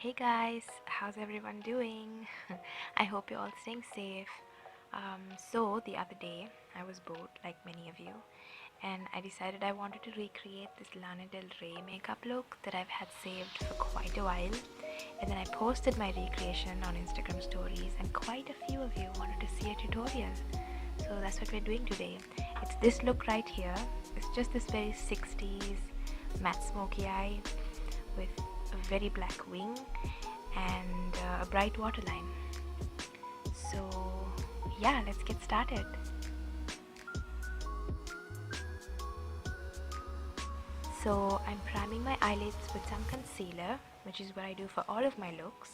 Hey guys, how's everyone doing? I hope you're all staying safe. So, the other day I was bored, like many of you, and I decided I wanted to recreate this Lana Del Rey makeup look that I've had saved for quite a while. And then I posted my recreation on Instagram stories, and quite a few of you wanted to see a tutorial. So, that's what we're doing today. It's this look right here. It's just this very 60s matte smoky eye with a very black wing and a bright waterline. So yeah, let's get started. So I'm priming my eyelids with some concealer, which is what I do for all of my looks.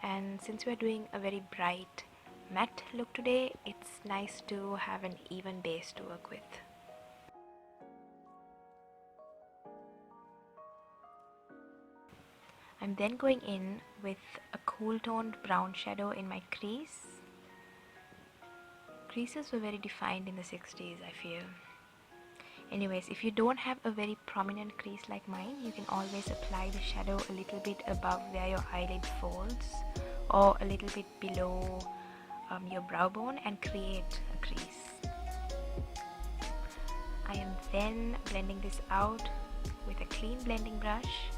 And since we're doing a very bright matte look today, it's nice to have an even base to work with. I'm then going in with a cool toned brown shadow in my crease. Creases were very defined in the 60s, I feel. Anyways, if you don't have a very prominent crease like mine, you can always apply the shadow a little bit above where your eyelid folds or a little bit below your brow bone and create a crease. I am then blending this out with a clean blending brush.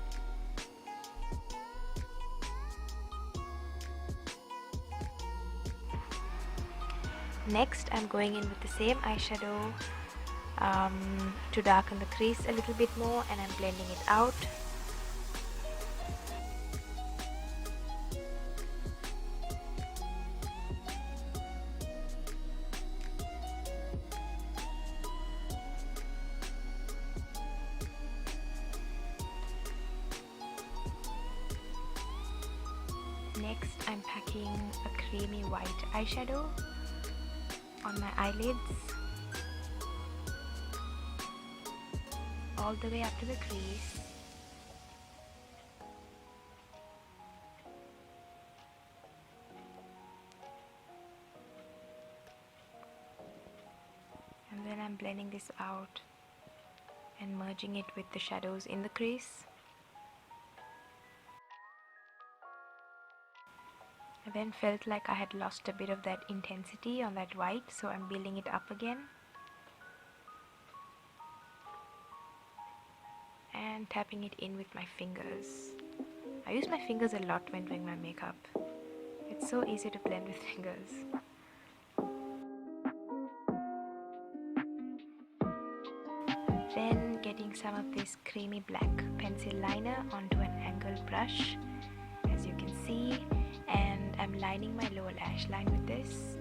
Next, I'm going in with the same eyeshadow to darken the crease a little bit more, and I'm blending it out. Next, I'm packing a creamy white eyeshadow on my eyelids all the way up to the crease. And then I'm blending this out and merging it with the shadows in the crease. I then felt like I had lost a bit of that intensity on that white, so I'm building it up again. And tapping it in with my fingers. I use my fingers a lot when doing my makeup. It's so easy to blend with fingers. Then getting some of this creamy black pencil liner onto an angled brush, as you can see, and I'm lining my lower lash line with this.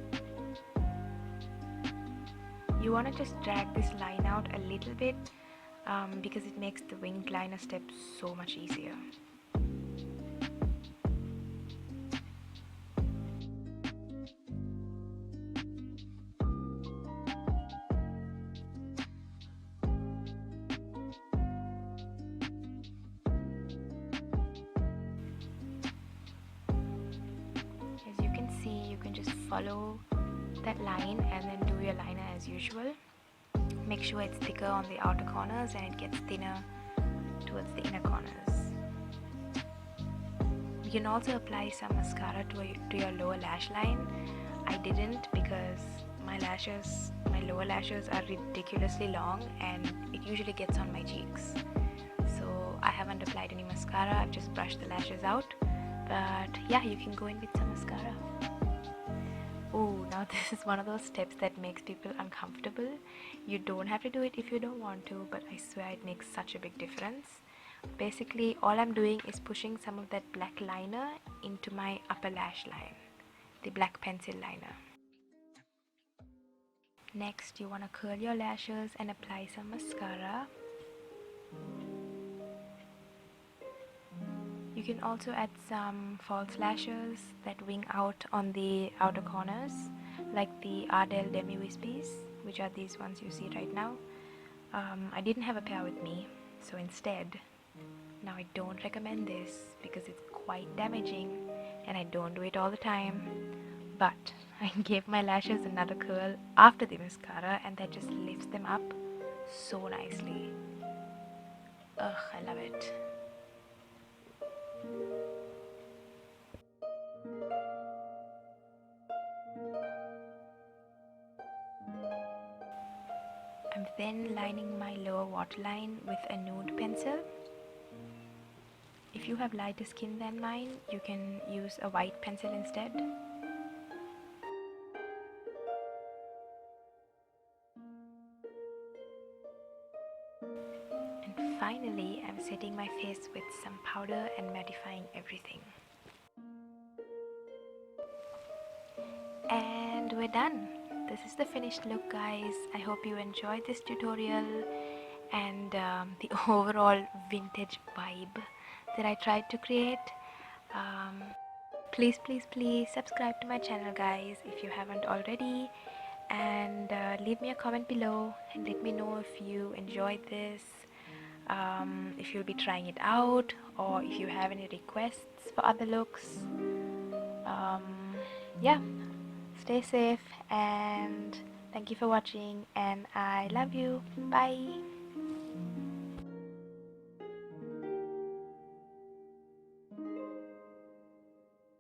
You want to just drag this line out a little bit because it makes the winged liner step so much easier. As you can see, you can just follow that line and then do your liner as usual. Make sure it's thicker on the outer corners and it gets thinner towards the inner corners. You can also apply some mascara to your lower lash line. I didn't because my lower lashes are ridiculously long and it usually gets on my cheeks. So I haven't applied any mascara, I've just brushed the lashes out. But yeah, you can go in with some mascara. Oh, now this is one of those steps that makes people uncomfortable. You don't have to do it if you don't want to, but I swear it makes such a big difference. Basically, all I'm doing is pushing some of that black liner into my upper lash line, the black pencil liner. Next, you want to curl your lashes and apply some mascara. You can also add some false lashes that wing out on the outer corners, like the Ardell Demi Wispies, which are these ones you see right now. I didn't have a pair with me, so instead, now I don't recommend this because it's quite damaging and I don't do it all the time, but I gave my lashes another curl after the mascara and that just lifts them up so nicely. Ugh, I love it. then lining my lower waterline with a nude pencil. If you have lighter skin than mine, you can use a white pencil instead. And finally, I'm setting my face with some powder and mattifying everything. And we're done. This is the finished look, guys. I hope you enjoyed this tutorial and the overall vintage vibe that I tried to create. Please subscribe to my channel, guys, if you haven't already, and leave me a comment below and let me know if you enjoyed this, if you'll be trying it out, or if you have any requests for other looks. Yeah, stay safe and thank you for watching, and I love you. Bye.